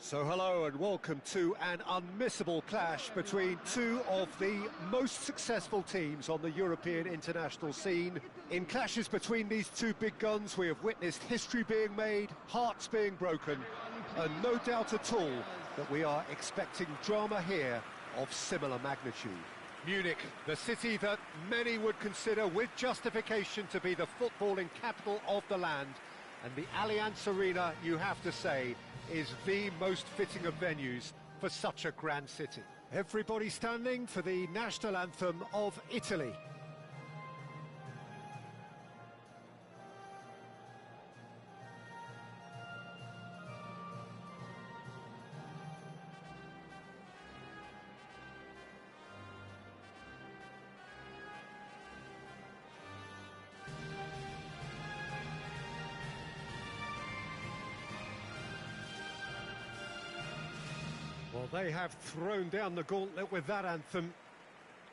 So hello and welcome to an unmissable clash between two of the most successful teams on the European international scene. In clashes between these two big guns we have witnessed history being made, hearts being broken, and no doubt at all that we are expecting drama here of similar magnitude. Munich, the city that many would consider with justification to be the footballing capital of the land, and the Allianz Arena, you have to say, is the most fitting of venues for such a grand city. Everybody standing for the national anthem of Italy. Well, they have thrown down the gauntlet with that anthem.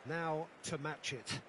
Now to match it.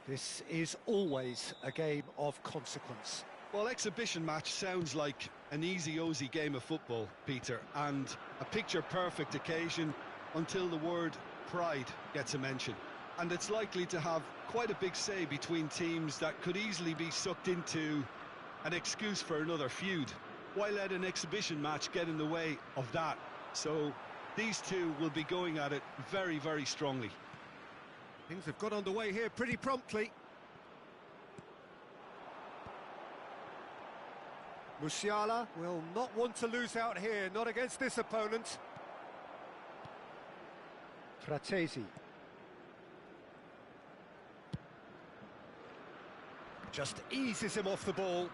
This is always a game of consequence. Well, exhibition match sounds like an easy-ozy game of football, Peter, and a picture-perfect occasion until the word pride gets a mention. And it's likely to have quite a big say between teams that could easily be sucked into an excuse for another feud. Why let an exhibition match get in the way of that? So these two will be going at it very, very strongly. Things have got underway here pretty promptly. Musiala will not want to lose out here, not against this opponent. Fratesi. Just eases him off the ball.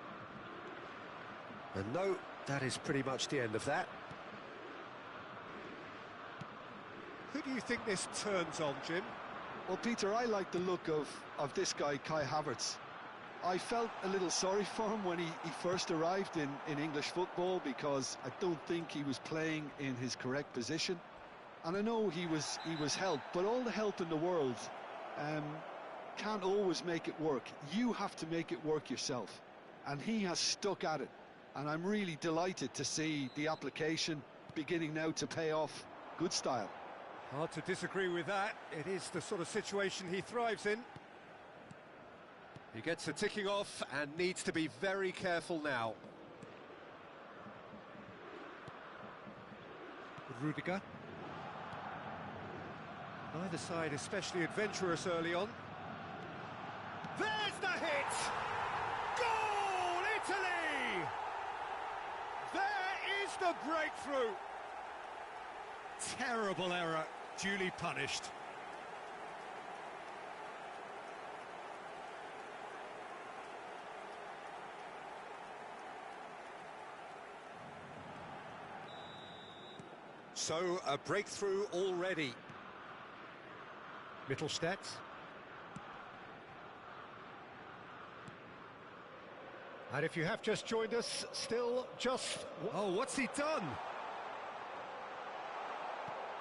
And no, that is pretty much the end of that. Who do you think this turns on, Jim? Well, Peter, I like the look of this guy, Kai Havertz. I felt a little sorry for him when he first arrived in English football because I don't think he was playing in his correct position. And I know he was helped, but all the help in the world can't always make it work. You have to make it work yourself. And he has stuck at it. And I'm really delighted to see the application beginning now to pay off. Good style. Hard to disagree with that. It is the sort of situation he thrives in. He gets the ticking off and needs to be very careful now. Rudiger. Neither side especially adventurous early on. There's the hit! Goal, Italy! There is the breakthrough! Terrible error, duly punished. So, a breakthrough already. Mittelstadt. And if you have just joined us, still just... Oh, what's he done?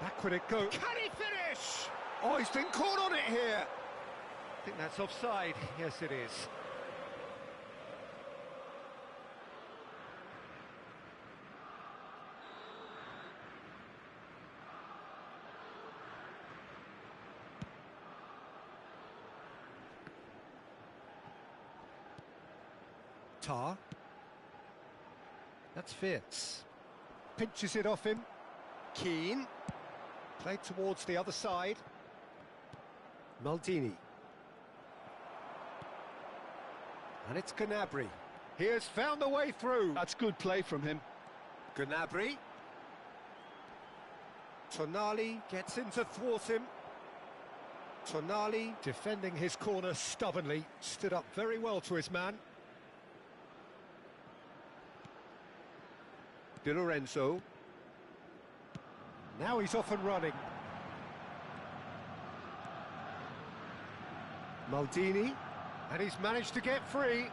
Back would it go? Can he finish? Oh, he's been caught on it here. I think that's offside. Yes, it is. Tar. That's Fitz. Pinches it off him. Keane. Played towards the other side. Maldini. And it's Gnabry. He has found a way through. That's good play from him. Gnabry. Tonali gets in to thwart him. Tonali defending his corner stubbornly, stood up very well to his man. Di Lorenzo. Now he's off and running. Maldini, and he's managed to get free.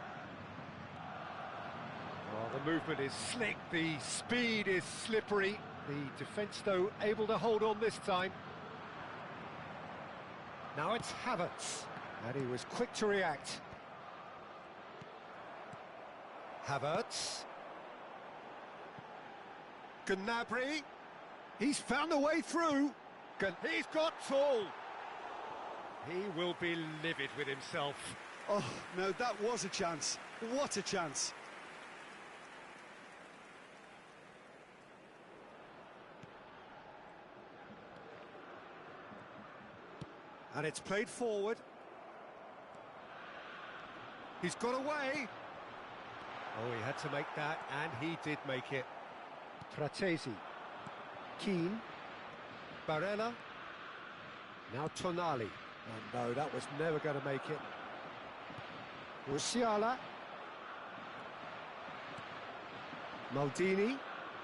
Oh, the movement is slick, the speed is slippery. The defence, though, able to hold on this time. Now it's Havertz, and he was quick to react. Havertz. Gnabry. He's found a way through. He's got tall. He will be livid with himself. Oh, no, that was a chance. What a chance. And it's played forward. He's got away. Oh, he had to make that, and he did make it. Fratesi. Keane. Barella. Now Tonali. Oh no, that was never going to make it. Musiala. Maldini.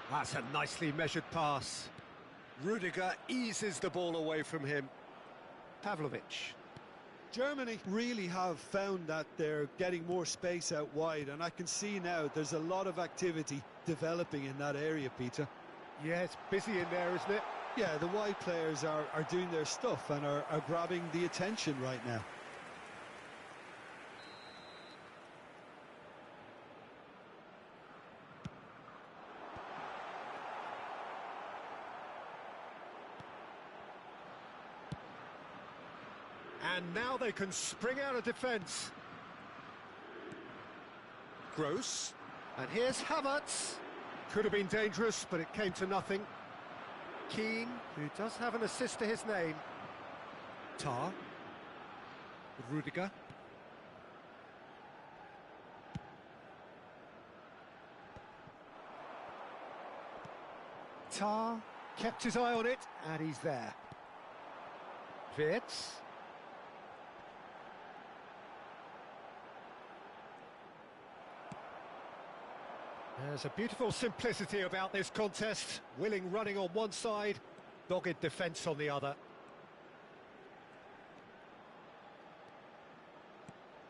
That's a nicely measured pass. Rudiger eases the ball away from him. Pavlovic. Germany really have found that they're getting more space out wide, and I can see now there's a lot of activity developing in that area, Peter. Yeah, it's busy in there, isn't it? Yeah, the wide players are doing their stuff and are grabbing the attention right now. And now they can spring out of defence. Gross. And here's Havertz. Could have been dangerous, but it came to nothing. Keane, who does have an assist to his name. Tar. Rudiger. Tar kept his eye on it, and he's there. Wirtz. There's a beautiful simplicity about this contest. Willing running on one side, dogged defence on the other.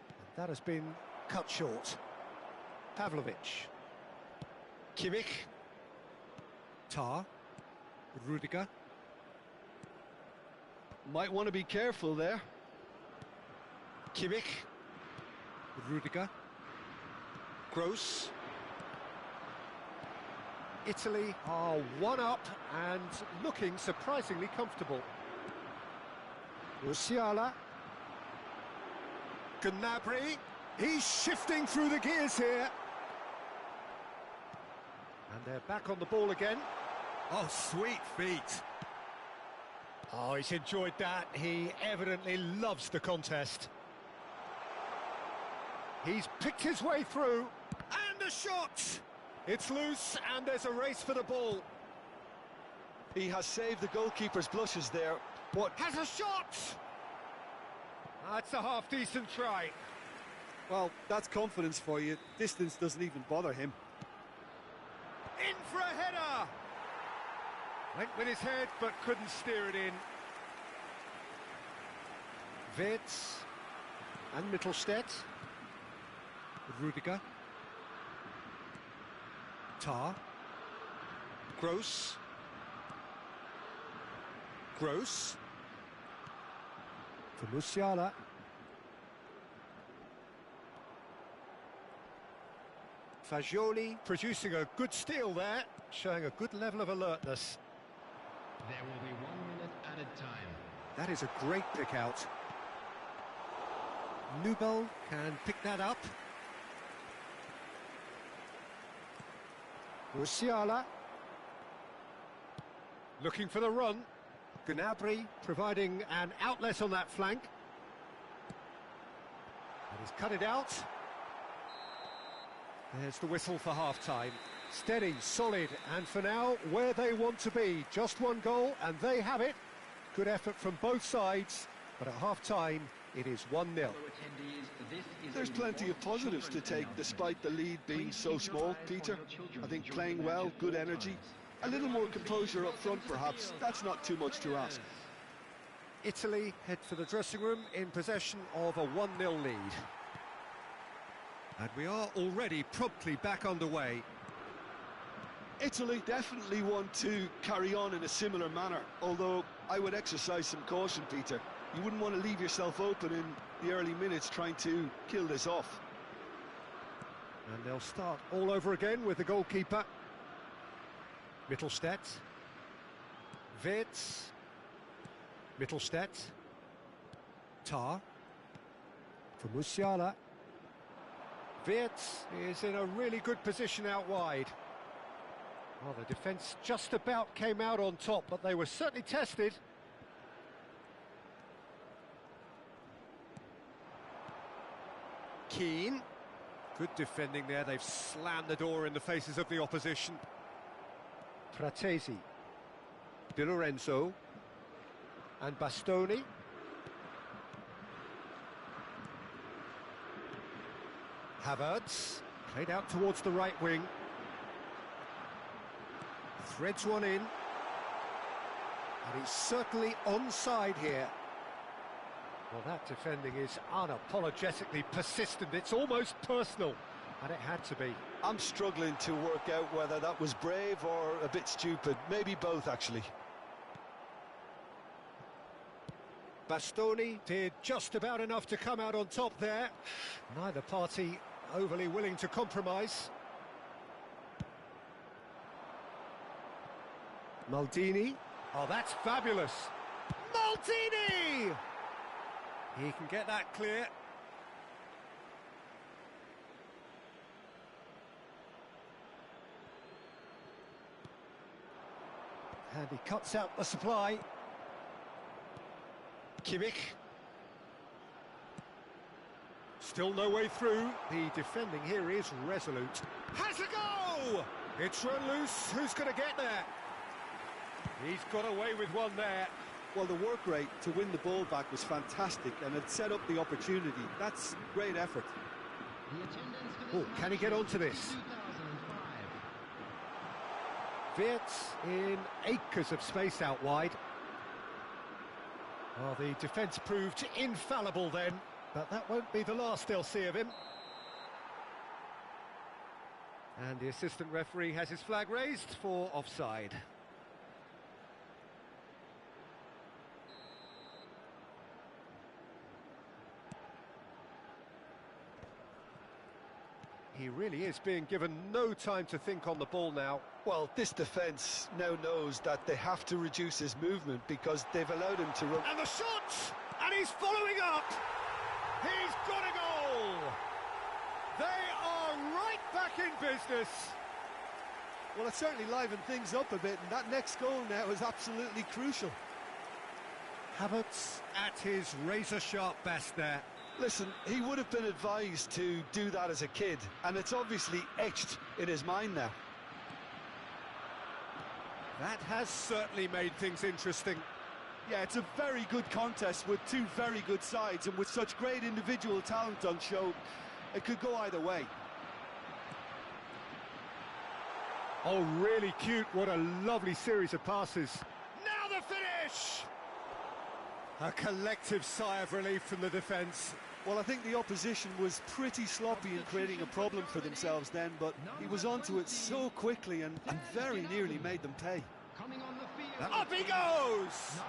And that has been cut short. Pavlovic. Kimmich. Tar. Rudiger. Might want to be careful there. Kimmich. Rudiger. Gross. Italy are one up and looking surprisingly comfortable. Musiala. Gnabry. He's shifting through the gears here. And they're back on the ball again. Oh, sweet feet. Oh, he's enjoyed that. He evidently loves the contest. He's picked his way through. And a shot! It's loose, and there's a race for the ball. He has saved the goalkeeper's blushes there. What? Has a shot! That's a half-decent try. Well, that's confidence for you. Distance doesn't even bother him. In for a header! Went with his head, but couldn't steer it in. Wirtz and Mittelstädt. Rudiger. Tar. Gross. Gross. For Musiala. Fagioli producing a good steal there, showing a good level of alertness. There will be 1 minute added time. That is a great pick out. Nubel can pick that up. Musiala. Looking for the run. Gnabry providing an outlet on that flank. And he's cut it out. There's the whistle for half-time. Steady, solid, and for now, where they want to be. Just one goal, and they have it. Good effort from both sides, but at half-time, it is 1-0. There's plenty of positives to take, despite the lead being so small, Peter. I think playing well, good energy, a little more composure up front, perhaps. That's not too much to ask. Italy head for the dressing room in possession of a 1-0 lead. And we are already promptly back underway. Italy definitely want to carry on in a similar manner, although I would exercise some caution, Peter. You wouldn't want to leave yourself open in the early minutes trying to kill this off. And they'll start all over again with the goalkeeper. Mittelstadt. Wirtz. Mittelstadt. Tar. For Musiala. Wirtz is in a really good position out wide. Well, the defence just about came out on top, but they were certainly tested. Keane. Good defending there. They've slammed the door in the faces of the opposition. Fratesi. Di Lorenzo. And Bastoni. Havertz. Played out towards the right wing. Threads one in. And he's certainly onside here. Well, that defending is unapologetically persistent. It's almost personal, and it had to be. I'm struggling to work out whether that was brave or a bit stupid. Maybe both, actually. Bastoni did just about enough to come out on top there. Neither party overly willing to compromise. Maldini. Oh, that's fabulous. Maldini! He can get that clear. And he cuts out the supply. Kimmich. Still no way through. The defending here is resolute. Has a go! It's run loose. Who's going to get there? He's got away with one there. Well, the work rate to win the ball back was fantastic, and it set up the opportunity. That's great effort. Oh, can he get onto this? Wirtz in acres of space out wide. Well, the defence proved infallible then, but that won't be the last they'll see of him. And the assistant referee has his flag raised for offside. He really is being given no time to think on the ball now. Well, this defence now knows that they have to reduce his movement because they've allowed him to run. And the shot! And he's following up! He's got a goal! They are right back in business! Well, it certainly livened things up a bit, and that next goal now is absolutely crucial. Havertz at his razor-sharp best there. Listen, he would have been advised to do that as a kid, and it's obviously etched in his mind now. That has certainly made things interesting. Yeah, it's a very good contest with two very good sides, and with such great individual talent on show, it could go either way. Oh, really cute. What a lovely series of passes. Now the finish! A collective sigh of relief from the defence. Well, I think the opposition was pretty sloppy in creating a problem for themselves then, but he was onto it so quickly and very nearly made them pay. Up he goes!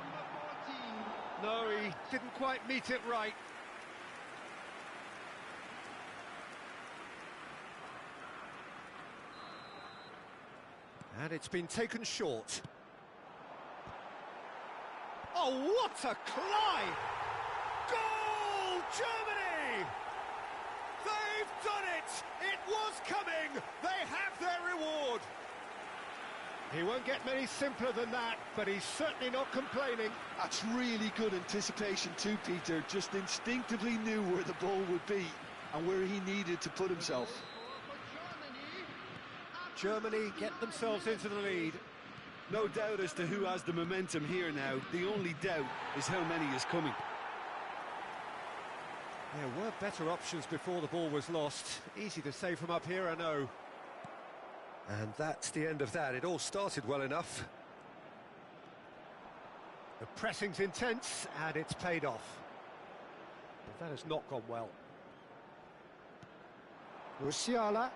No, he didn't quite meet it right. And it's been taken short. Oh, what a climb! Goal, Germany! They've done it! It was coming! They have their reward! He won't get many simpler than that, but he's certainly not complaining. That's really good anticipation too, Peter. Just instinctively knew where the ball would be and where he needed to put himself. Germany get themselves into the lead. No doubt as to who has the momentum here now. The only doubt is how many is coming. There were better options before the ball was lost. Easy to say from up here, I know. And that's the end of that. It all started well enough. The pressing's intense, and it's paid off. But that has not gone well. Musiala.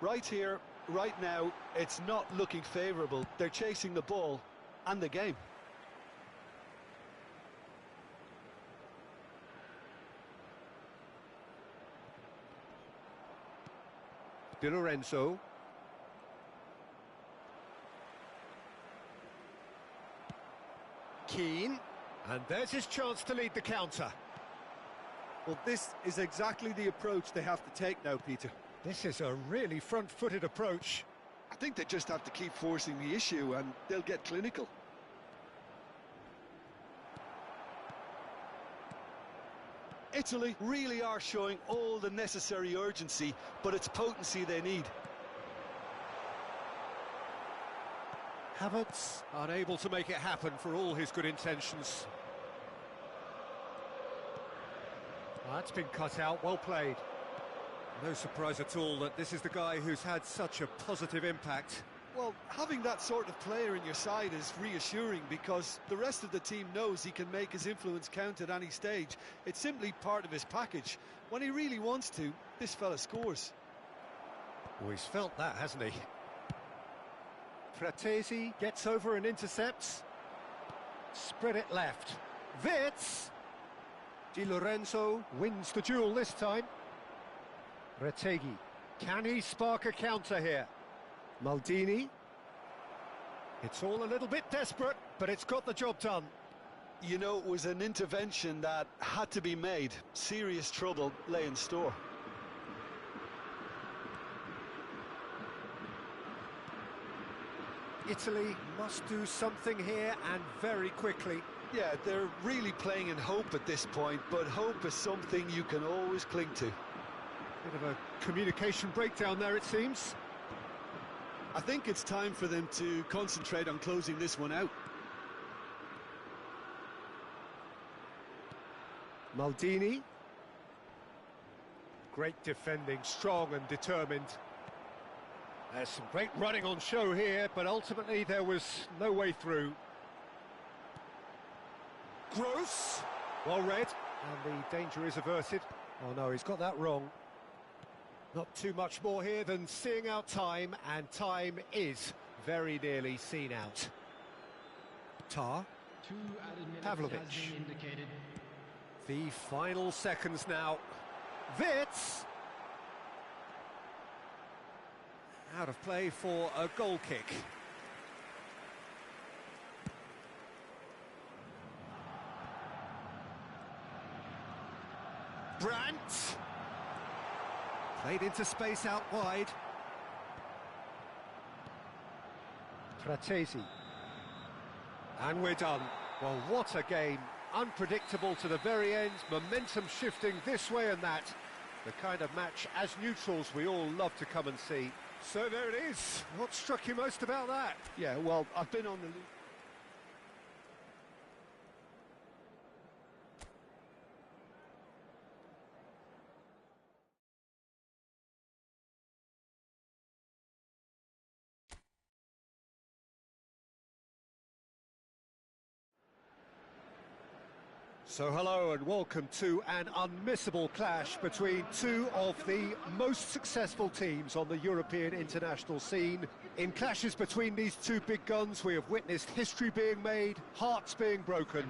Right here, right now, it's not looking favourable. They're chasing the ball and the game. Di Lorenzo. Keane. And there's his chance to lead the counter. Well, this is exactly the approach they have to take now, Peter. This is a really front-footed approach. I think they just have to keep forcing the issue and they'll get clinical. Italy really are showing all the necessary urgency, but it's potency they need. Havertz unable to make it happen for all his good intentions. That's been cut out, well played. No surprise at all that this is the guy who's had such a positive impact. Well, having that sort of player in your side is reassuring because the rest of the team knows he can make his influence count at any stage. It's simply part of his package. When he really wants to, this fella scores. Well, he's felt that, hasn't he? Fratesi gets over and intercepts. Spread it left. Wirtz! Di Lorenzo wins the duel this time. Retegui. Can he spark a counter here? Maldini. It's all a little bit desperate, but it's got the job done. You know, it was an intervention that had to be made. Serious trouble lay in store. Italy must do something here, and very quickly. Yeah, they're really playing in hope at this point, but hope is something you can always cling to. Bit of a communication breakdown there, it seems. I think it's time for them to concentrate on closing this one out. Maldini. Great defending, strong and determined. There's some great running on show here, but ultimately there was no way through. Gross. Well read, and the danger is averted. Oh no, he's got that wrong. Not too much more here than seeing out time, and time is very nearly seen out. Tar. 2 added minutes Pavlovic. has been indicated. The final seconds now. Wirtz. Out of play for a goal kick. Brandt. Played into space out wide. Fratesi. And we're done. Well, what a game. Unpredictable to the very end. Momentum shifting this way and that. The kind of match, as neutrals, we all love to come and see. So there it is. What struck you most about that? Yeah, well, I've been on the loop. So hello and welcome to an unmissable clash between two of the most successful teams on the European international scene. In clashes between these two big guns, we have witnessed history being made, hearts being broken,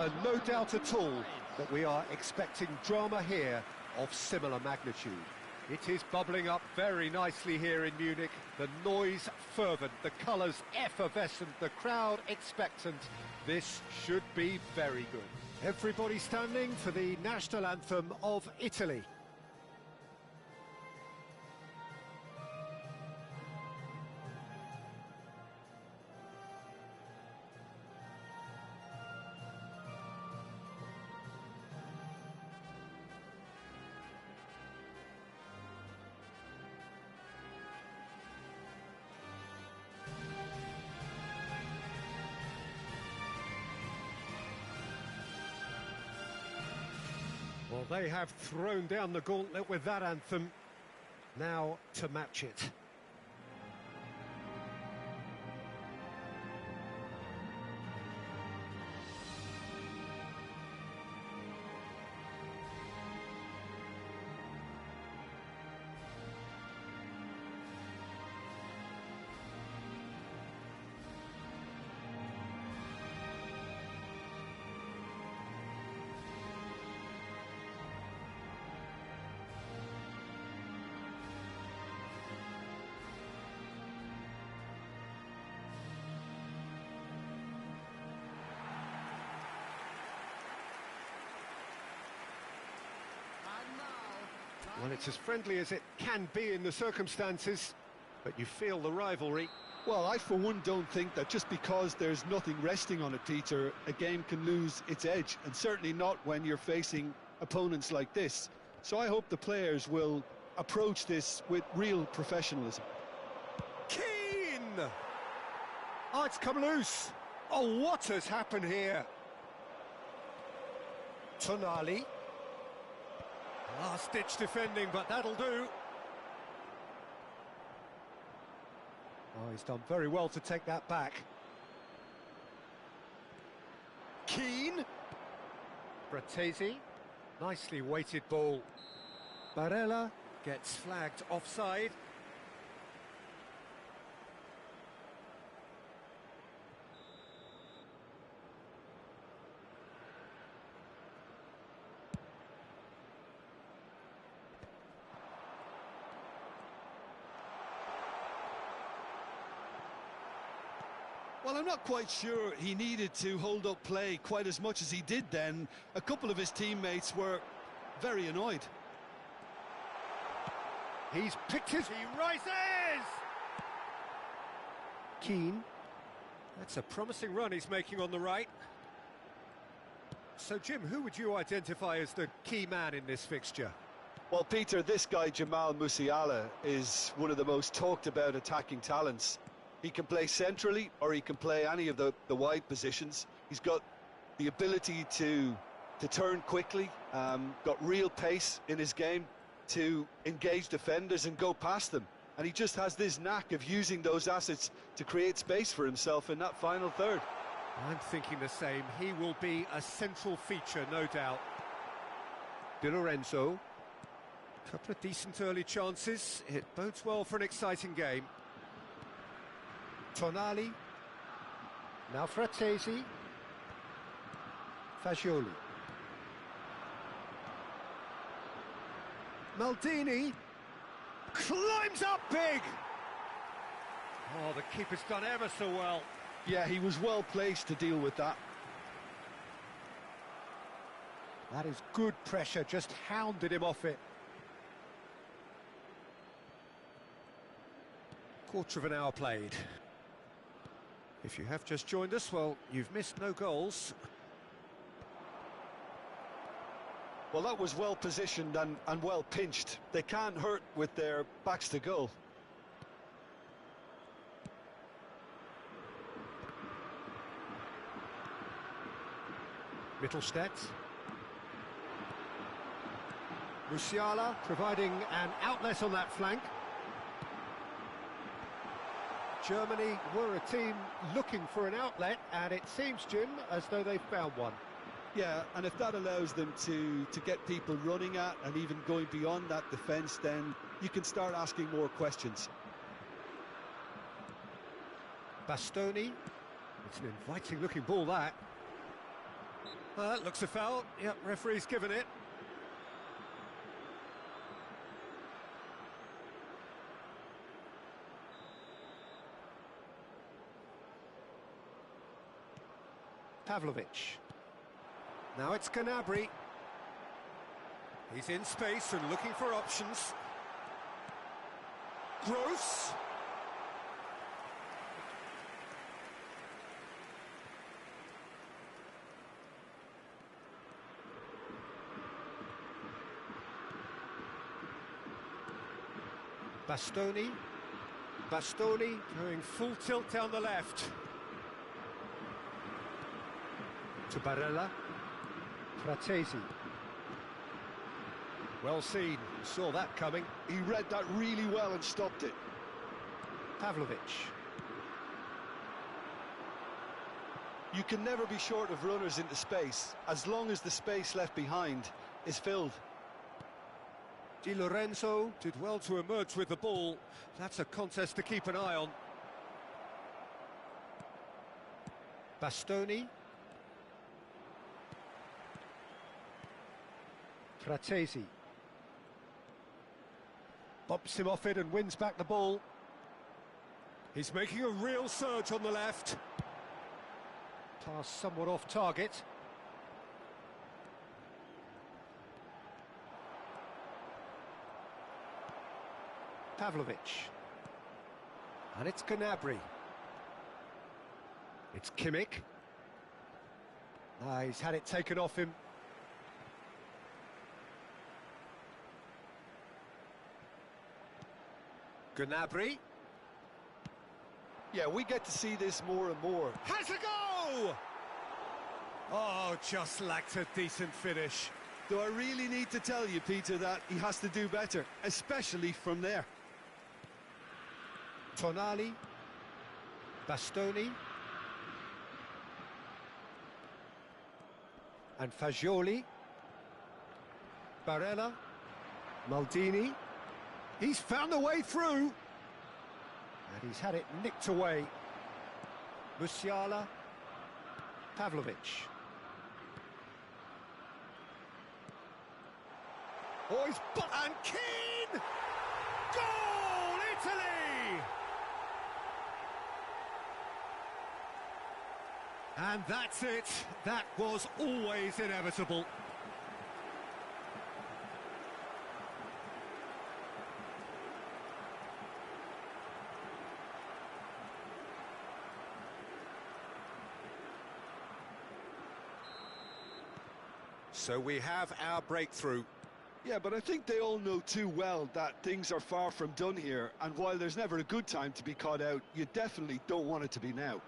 and no doubt at all that we are expecting drama here of similar magnitude. It is bubbling up very nicely here in Munich. The noise fervent, the colours effervescent, the crowd expectant. This should be very good. Everybody standing for the national anthem of Italy. Well, they have thrown down the gauntlet with that anthem. Now to match it. Well, it's as friendly as it can be in the circumstances, but you feel the rivalry. Well, I for one don't think that just because there's nothing resting on it, Peter, a game can lose its edge, and certainly not when you're facing opponents like this. So I hope the players will approach this with real professionalism. Keane! Oh, it's come loose. Oh, what has happened here? Tonali. Last-ditch defending, but that'll do. Oh, he's done very well to take that back. Keane. Fratesi. Nicely weighted ball. Barella gets flagged offside. Well, I'm not quite sure he needed to hold up play quite as much as he did then. A couple of his teammates were very annoyed. He's picked his... He rises! Keane. That's a promising run he's making on the right. So, Jim, who would you identify as the key man in this fixture? Well, Peter, this guy, Jamal Musiala, is one of the most talked about attacking talents. He can play centrally or he can play any of the wide positions. He's got the ability to turn quickly, got real pace in his game to engage defenders and go past them. And he just has this knack of using those assets to create space for himself in that final third. I'm thinking the same. He will be a central feature, no doubt. Di Lorenzo. Couple of decent early chances. It bodes well for an exciting game. Tonali. Now Fratesi. Fagioli. Maldini. Climbs up big! Oh, the keeper's done ever so well. Yeah, he was well placed to deal with that. That is good pressure, just hounded him off it. Quarter of an hour played. If you have just joined us, well, you've missed no goals. Well, that was well positioned and well pinched. They can't hurt with their backs to goal. Mittelstadt. Musiala providing an outlet on that flank. Germany were a team looking for an outlet, and it seems, Jim, as though they've found one. Yeah, and if that allows them to get people running at and even going beyond that defence, then you can start asking more questions. Bastoni. It's an inviting looking ball, that. That looks a foul. Yep, referee's given it. Pavlovic. Now it's Gnabry. He's in space and looking for options. Gross. Bastoni. Bastoni going full tilt down the left. To Barella. Fratesi. Well seen, saw that coming. He read that really well and stopped it. Pavlovic. You can never be short of runners into space, as long as the space left behind is filled. Di Lorenzo did well to emerge with the ball. That's a contest to keep an eye on. Bastoni. Fratesi. Bumps him off it and wins back the ball. He's making a real surge on the left. Pass somewhat off target. Pavlovic. And it's Gnabry. It's Kimmich. He's had it taken off him. Gnabry. Yeah, we get to see this more and more. Has a go! Oh, just lacked a decent finish. Do I really need to tell you, Peter, that he has to do better, especially from there? Tonali. Bastoni. And Fagioli. Barella. Maldini. He's found a way through. And he's had it nicked away. Musiala. Pavlovic. Oh, he's and Keane! Goal, Italy! And that's it. That was always inevitable. So we have our breakthrough. Yeah, but I think they all know too well that things are far from done here, and while there's never a good time to be caught out, you definitely don't want it to be now.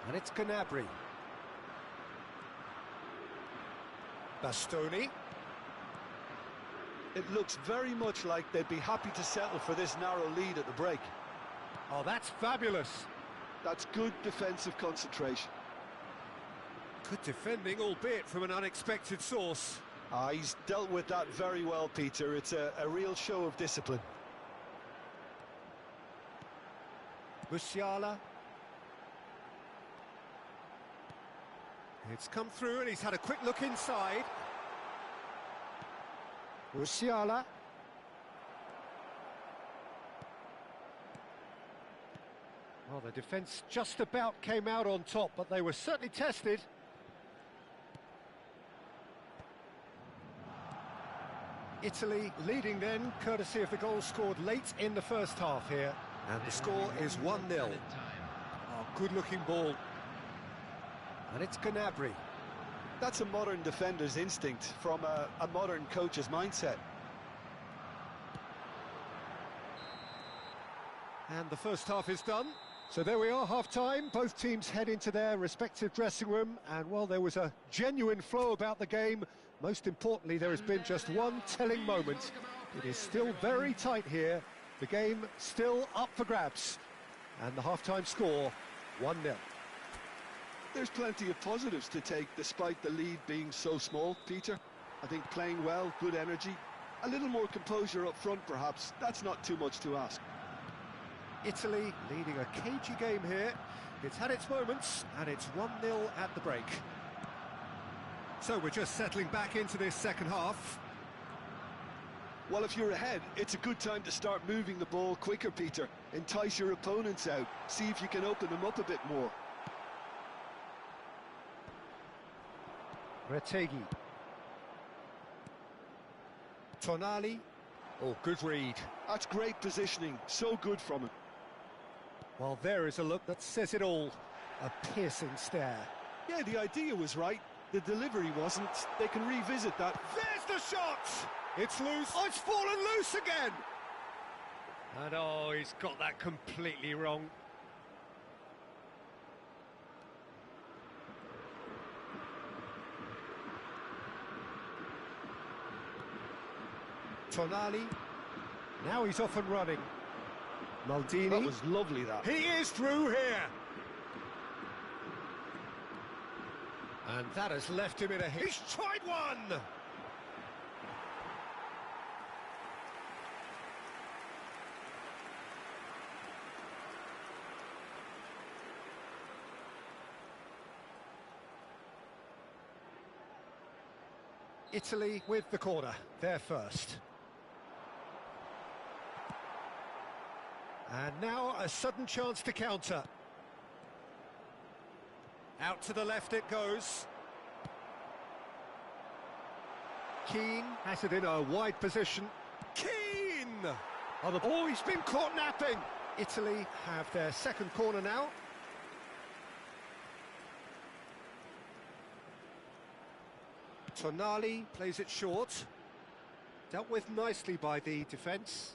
And it's Gnabry. Bastoni. It looks very much like they'd be happy to settle for this narrow lead at the break. Oh, that's fabulous. That's good defensive concentration. Good defending, albeit from an unexpected source. He's dealt with that very well, Peter. It's a real show of discipline. Musiala. It's come through and he's had a quick look inside. Musiala. Well, the defence just about came out on top, but they were certainly tested. Italy leading then, courtesy of the goal scored late in the first half here. And the score is 1-0. Oh, good-looking ball. And it's Gnabry. That's a modern defender's instinct from a modern coach's mindset. And the first half is done. So there we are, half-time. Both teams head into their respective dressing room. And while there was a genuine flow about the game, most importantly, there has been just one telling moment. It is still very tight here. The game still up for grabs. And the half-time score, 1-0. There's plenty of positives to take despite the lead being so small, Peter. I think playing well, good energy, a little more composure up front perhaps. That's not too much to ask. Italy leading a cagey game here. It's had its moments, and it's 1-0 at the break. So we're just settling back into this second half. Well, if you're ahead, it's a good time to start moving the ball quicker, Peter. Entice your opponents out. See if you can open them up a bit more. Retegui. Tonali. Oh, good read. That's great positioning. So good from him. Well, there is a look that says it all. A piercing stare. Yeah, the idea was right. The delivery wasn't. They can revisit that. There's the shot! It's loose. Oh, it's fallen loose again! And oh, he's got that completely wrong. Tonali. Now he's off and running. Maldini. That was lovely, that. He is through here. And that has left him in a... He's tried one! Italy with the corner, they're first. And now a sudden chance to counter. Out to the left it goes. Keane has it in a wide position. Keane! Oh, he's been caught napping! Italy have their second corner now. Tonali plays it short. Dealt with nicely by the defence.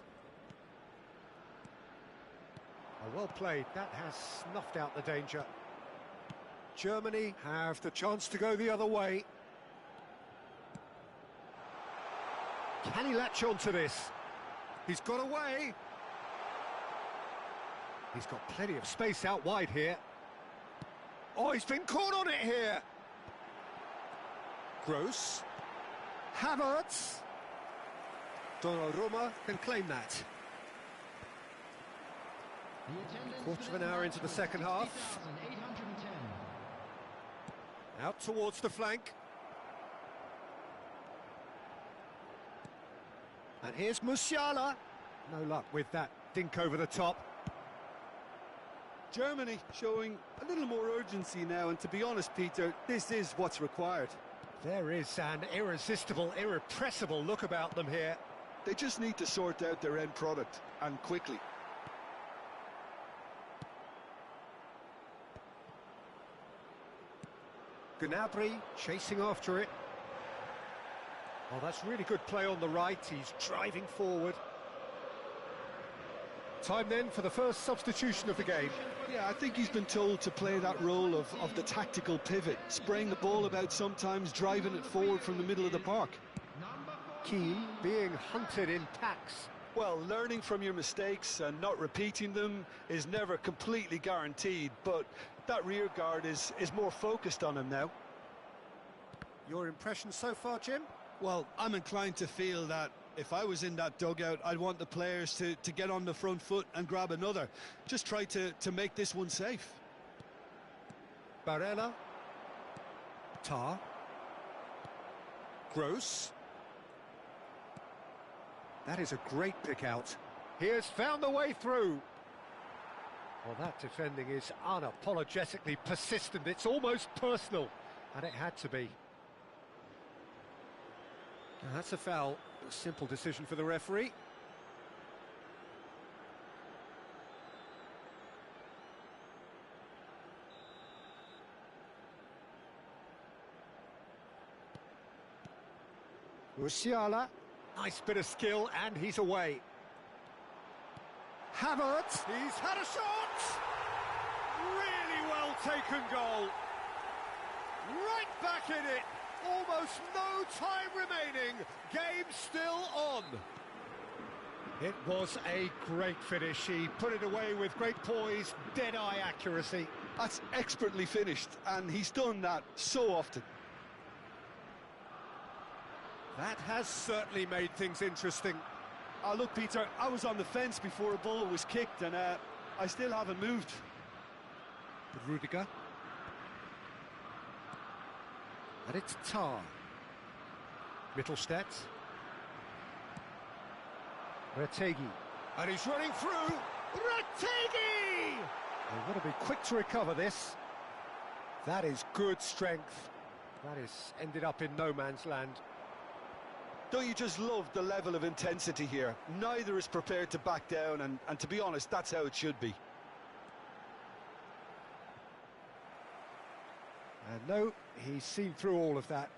Oh, well played, that has snuffed out the danger. Germany have the chance to go the other way. Can he latch on to this? He's got away. He's got plenty of space out wide here. Oh, he's been caught on it here. Gross. Havertz. Donnarumma can claim that. Quarter of an hour into the second half. Out towards the flank. And here's Musiala. No luck with that dink over the top. Germany showing a little more urgency now, and to be honest, Peter, this is what's required. There is an irresistible, irrepressible look about them here. They just need to sort out their end product, and quickly. Gnabry chasing after it. Oh, that's really good play on the right. He's driving forward. Time then for the first substitution of the game. Yeah, I think he's been told to play that role of the tactical pivot, spraying the ball about sometimes, driving it forward from the middle of the park. Keane being hunted in packs. Well, learning from your mistakes and not repeating them is never completely guaranteed, but that rear guard is more focused on him now. Your impression so far, Jim? Well, I'm inclined to feel that if I was in that dugout, I'd want the players to get on the front foot and grab another. Just try to make this one safe. Barella. Tar. Gross. That is a great pick out. He has found the way through. Well, that defending is unapologetically persistent. It's almost personal, and it had to be. Now, that's a foul. A simple decision for the referee. Musiala. Nice bit of skill, and he's away. Havertz. He's had a shot! Really well taken goal. Right back in it. Almost no time remaining. Game still on. It was a great finish. He put it away with great poise, dead-eye accuracy. That's expertly finished, and he's done that so often. That has certainly made things interesting. Look, Peter, I was on the fence before a ball was kicked, and I still haven't moved. Rudiger. And it's Tar. Mittelstadt. Retegi. And he's running through. Retegi! They've got to be quick to recover this. That is good strength. That is ended up in no man's land. Don't you just love the level of intensity here? Neither is prepared to back down, and to be honest, that's how it should be. And no, he's seen through all of that.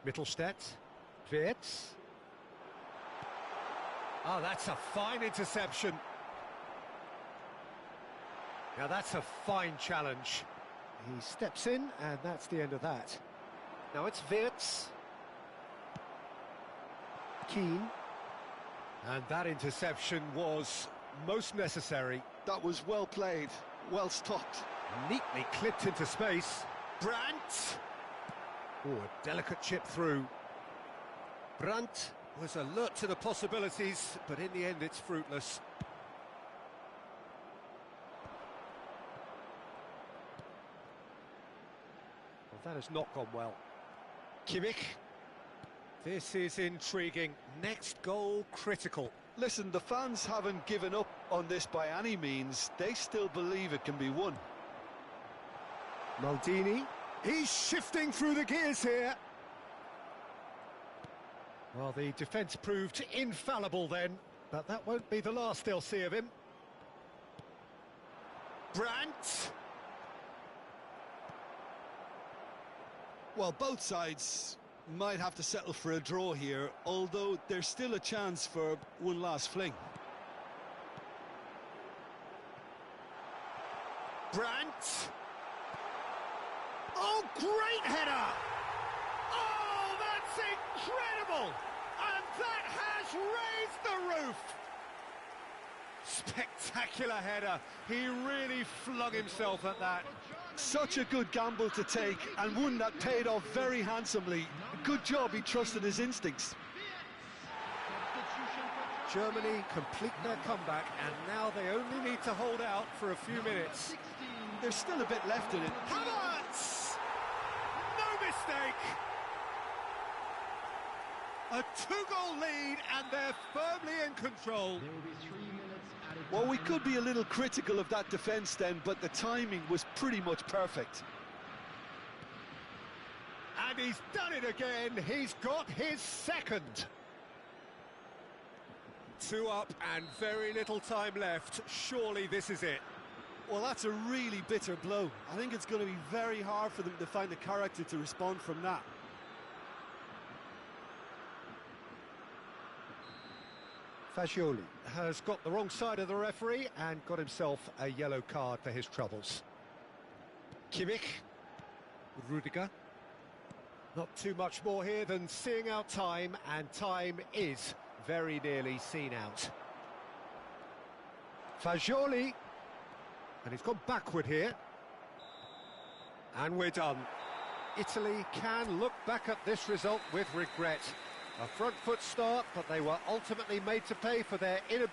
Mittelstadt. Wirtz. Oh, that's a fine interception. Now that's a fine challenge. He steps in, and that's the end of that. Now it's Wirtz. Keane. And that interception was most necessary. That was well played, well stopped. Neatly clipped into space. Brandt! Oh, a delicate chip through. Brandt was alert to the possibilities, but in the end it's fruitless. Well, that has not gone well. Kimmich. This is intriguing. Next goal critical. Listen, the fans haven't given up on this by any means. They still believe it can be won. Maldini. He's shifting through the gears here. Well, the defence proved infallible then, but that won't be the last they'll see of him. Brandt. Well, both sides might have to settle for a draw here, although there's still a chance for one last fling. Brandt. Oh, great header! Oh, that's incredible! And that has raised the roof! Spectacular header. He really flung himself at that. Such a good gamble to take, and one that paid off very handsomely. Good job he trusted his instincts. Germany complete their comeback, and now they only need to hold out for a few minutes. There's still a bit left in it. Havertz! No mistake! A two-goal lead, and they're firmly in control. There will be 3 minutes added Well, we time. could be a little critical of that defence then, but the timing was pretty much perfect. And he's done it again. He's got his second. 2 up and very little time left. Surely this is it. Well, that's a really bitter blow. I think it's going to be very hard for them to find the character to respond from that. Fagioli has got the wrong side of the referee and got himself a yellow card for his troubles. Kimmich. Rudiger. Not too much more here than seeing out time, and time is very nearly seen out. Fagioli. And he's gone backward here. And we're done. Italy can look back at this result with regret. A front foot start, but they were ultimately made to pay for their inability